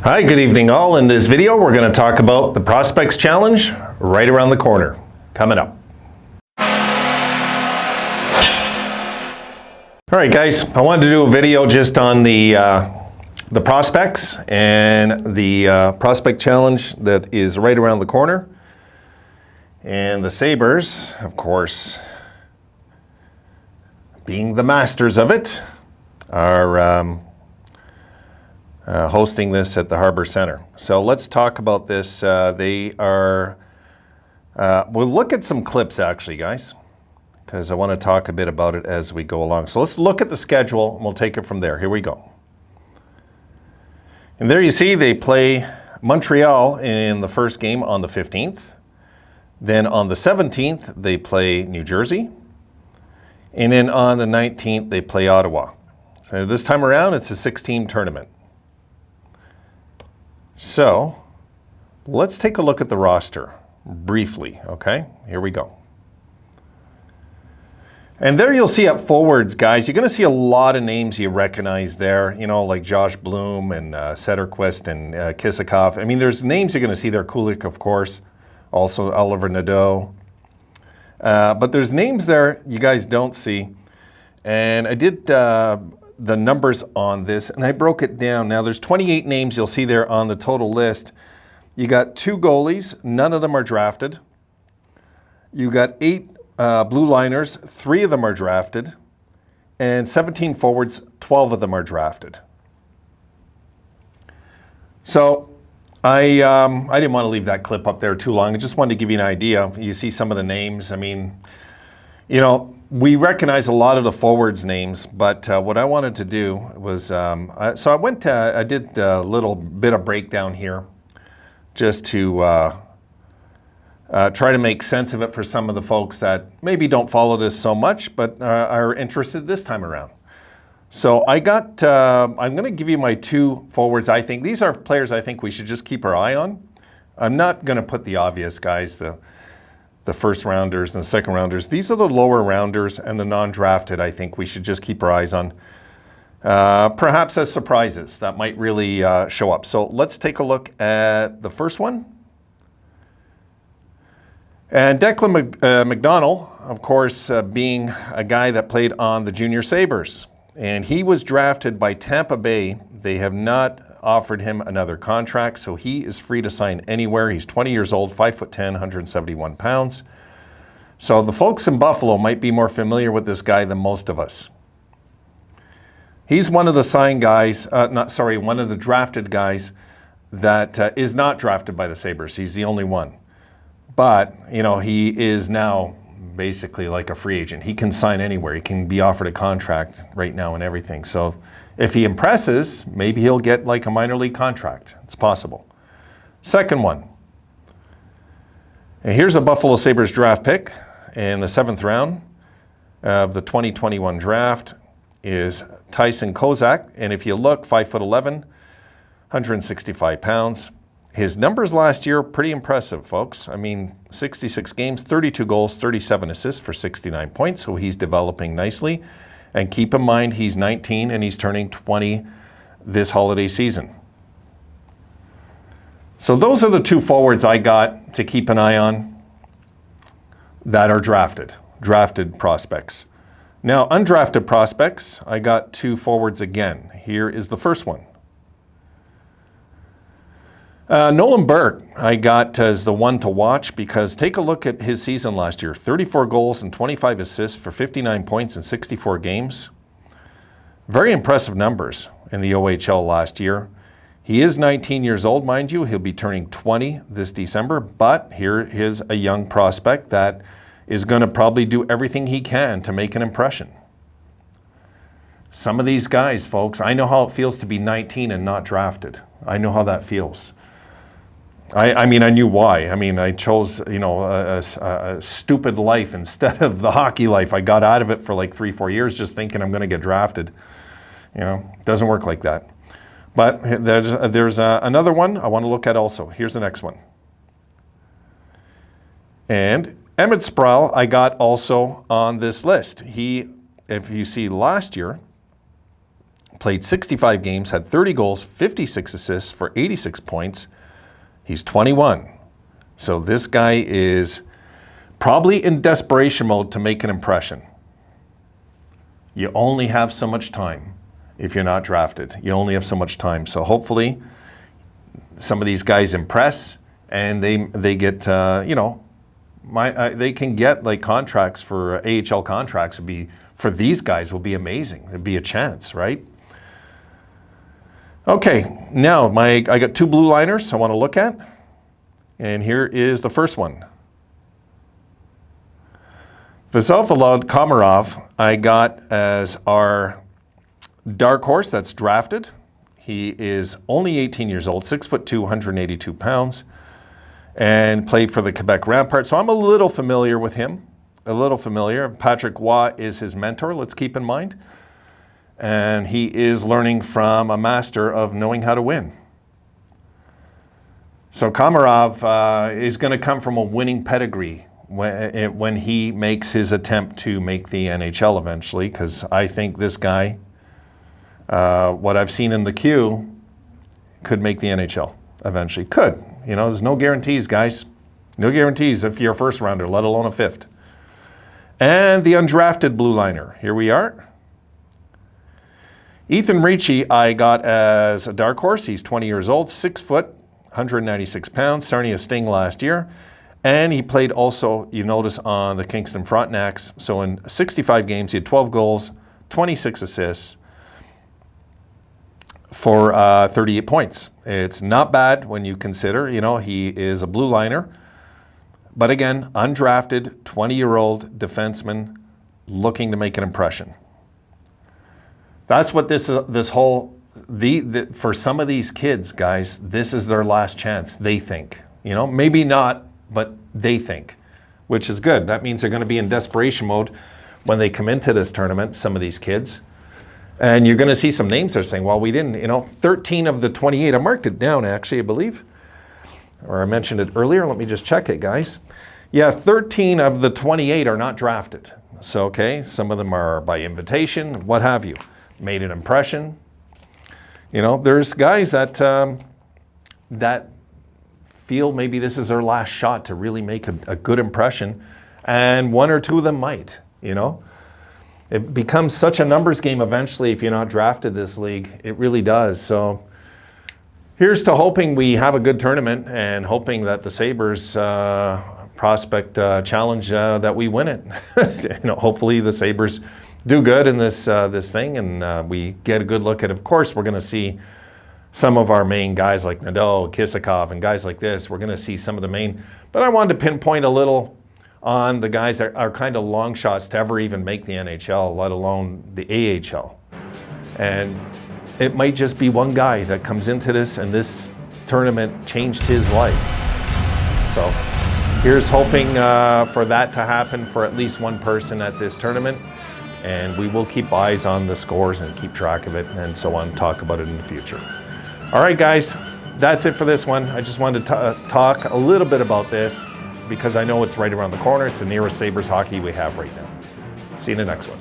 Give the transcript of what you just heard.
Hi, good evening all. In this video, we're going to talk about the Prospects Challenge right around the corner. Coming up. All right, guys, I wanted to do a video just on the prospects and the Prospect Challenge that is right around the corner. And the Sabres, of course, being the masters of it, are hosting this at the Harbor Center. So let's talk about this. We'll look at some clips actually, guys, because I want to talk a bit about it as we go along. So let's look at the schedule and we'll take it from there. Here we go. And there you see they play Montreal in the first game on the 15th. Then on the 17th, they play New Jersey. And then on the 19th, they play Ottawa. So this time around, it's a 6-team tournament. So let's take a look at the roster briefly, okay? Here we go. And there you'll see up forwards, guys, you're going to see a lot of names you recognize there, you know, like Josh Bloom and Sederquist and Kisakov. I mean, there's names you're going to see there, Kulik, of course, also Oliver Nadeau. But there's names there you guys don't see. And I did the numbers on this, and I broke it down. Now, there's 28 names you'll see there on the total list. You got 2 goalies, none of them are drafted. You got 8 blue liners, 3 of them are drafted, and 17 forwards, 12 of them are drafted. So I didn't want to leave that clip up there too long. I just wanted to give you an idea. You see some of the names. I mean, you know, we recognize a lot of the forwards' names, but what I wanted to do was, I did a little bit of breakdown here just to try to make sense of it for some of the folks that maybe don't follow this so much, but are interested this time around. So I'm going to give you my 2 forwards. I think these are players I think we should just keep our eye on. I'm not going to put the obvious guys, the first rounders and the second rounders. These are the lower rounders and the non-drafted I think we should just keep our eyes on. Perhaps as surprises that might really show up. So let's take a look at the first one. And Declan McDonald, of course, being a guy that played on the Junior Sabres. And he was drafted by Tampa Bay. They have not offered him another contract, so he is free to sign anywhere. He's 20 years old, 5'10", 171 pounds. So the folks in Buffalo might be more familiar with this guy than most of us. He's one of the signed guys, one of the drafted guys that is not drafted by the Sabres. He's the only one. But, you know, he is now basically like a free agent. He can sign anywhere. He can be offered a contract right now and everything. So if he impresses, maybe he'll get like a minor league contract. It's possible. Second one. And here's a Buffalo Sabres draft pick in the 7th round of the 2021 draft is Tyson Kozak. And if you look, 5'11", 165 pounds. His numbers last year, pretty impressive, folks. I mean, 66 games, 32 goals, 37 assists for 69 points. So he's developing nicely. And keep in mind, he's 19 and he's turning 20 this holiday season. So those are the 2 forwards I got to keep an eye on that are drafted prospects. Now, undrafted prospects, I got 2 forwards again. Here is the first one. Nolan Burke, I got as the one to watch because take a look at his season last year. 34 goals and 25 assists for 59 points in 64 games. Very impressive numbers in the OHL last year. He is 19 years old, mind you. He'll be turning 20 this December, but here is a young prospect that is going to probably do everything he can to make an impression. Some of these guys, folks, I know how it feels to be 19 and not drafted. I know how that feels. I mean, I knew why. I mean, I chose, you know, a stupid life instead of the hockey life. I got out of it for like 3-4 years just thinking I'm going to get drafted. You know, it doesn't work like that. But there's another one I want to look at also. Here's the next one. And Emmett Spraggy I got also on this list. He, if you see last year, Played 65 games, had 30 goals, 56 assists for 86 points. He's 21. So this guy is probably in desperation mode to make an impression. You only have so much time if you're not drafted. You only have so much time. So hopefully some of these guys impress and they get, they can get like contracts for AHL contracts. For these guys will be amazing. It'd be a chance, right? Okay, now I got 2 blue liners I want to look at. And here is the first one. Aleksander Kamarov I got as our dark horse that's drafted. He is only 18 years old, 6'2", 182 pounds, and played for the Quebec Ramparts. So I'm a little familiar with him, a little familiar. Patrick Waugh is his mentor, let's keep in mind. And he is learning from a master of knowing how to win. So Kamarov is going to come from a winning pedigree when he makes his attempt to make the NHL eventually, because I think this guy, what I've seen in the queue, could make the NHL eventually. Could. There's no guarantees, guys. No guarantees if you're a first rounder, let alone a fifth. And the undrafted blue liner. Here we are. Ethan Ricci I got as a dark horse. He's 20 years old, 6 foot, 196 pounds, Sarnia Sting last year. And he played also, you notice, on the Kingston Frontenacs. So in 65 games, he had 12 goals, 26 assists for 38 points. It's not bad when you consider, he is a blue liner. But again, undrafted, 20-year-old defenseman looking to make an impression. That's what for some of these kids, guys, this is their last chance, they think. Maybe not, but they think, which is good. That means they're going to be in desperation mode when they come into this tournament, some of these kids. And you're going to see some names they're saying, well, we didn't, 13 of the 28, I marked it down actually, I believe. Or I mentioned it earlier, let me just check it, guys. Yeah, 13 of the 28 are not drafted. So, okay, some of them are by invitation, what have you. Made an impression. There's guys that feel maybe this is their last shot to really make a good impression, and 1 or 2 of them might, It becomes such a numbers game eventually if you're not drafted this league. It really does. So here's to hoping we have a good tournament and hoping that the Sabres prospect challenge, that we win it. Hopefully the Sabres do good in this thing, and we get a good look at. Of course, we're going to see some of our main guys like Nadeau, Kisakov, and guys like this. We're going to see some of the main, but I wanted to pinpoint a little on the guys that are kind of long shots to ever even make the NHL, let alone the AHL. And it might just be one guy that comes into this, and this tournament changed his life. So here's hoping for that to happen for at least one person at this tournament. And we will keep eyes on the scores and keep track of it and so on, talk about it in the future. All right, guys, that's it for this one. I just wanted to talk a little bit about this because I know it's right around the corner. It's the nearest Sabres hockey we have right now. See you in the next one.